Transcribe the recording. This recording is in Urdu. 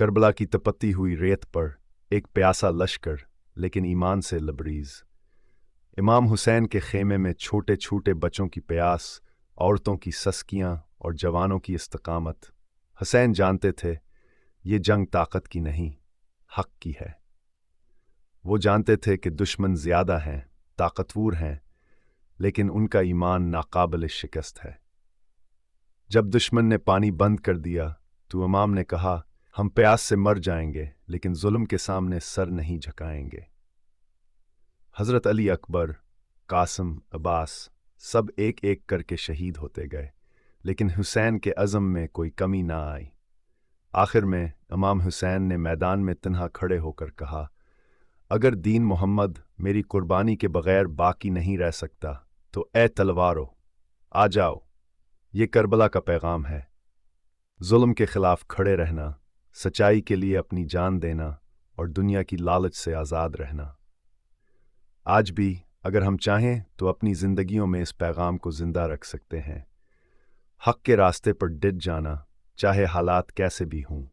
کربلا کی تپتی ہوئی ریت پر ایک پیاسا لشکر لیکن ایمان سے لبریز۔ امام حسین کے خیمے میں چھوٹے چھوٹے بچوں کی پیاس، عورتوں کی سسکیاں اور جوانوں کی استقامت۔ حسین جانتے تھے یہ جنگ طاقت کی نہیں، حق کی ہے۔ وہ جانتے تھے کہ دشمن زیادہ ہیں، طاقتور ہیں، لیکن ان کا ایمان ناقابل شکست ہے۔ جب دشمن نے پانی بند کر دیا تو امام نے کہا، ہم پیاس سے مر جائیں گے لیکن ظلم کے سامنے سر نہیں جھکائیں گے۔ حضرت علی اکبر، قاسم، عباس سب ایک ایک کر کے شہید ہوتے گئے، لیکن حسین کے عزم میں کوئی کمی نہ آئی۔ آخر میں امام حسین نے میدان میں تنہا کھڑے ہو کر کہا، اگر دین محمد میری قربانی کے بغیر باقی نہیں رہ سکتا تو اے تلوارو آ جاؤ۔ یہ کربلا کا پیغام ہے، ظلم کے خلاف کھڑے رہنا، سچائی کے لیے اپنی جان دینا اور دنیا کی لالچ سے آزاد رہنا۔ آج بھی اگر ہم چاہیں تو اپنی زندگیوں میں اس پیغام کو زندہ رکھ سکتے ہیں۔ حق کے راستے پر ڈٹ جانا، چاہے حالات کیسے بھی ہوں۔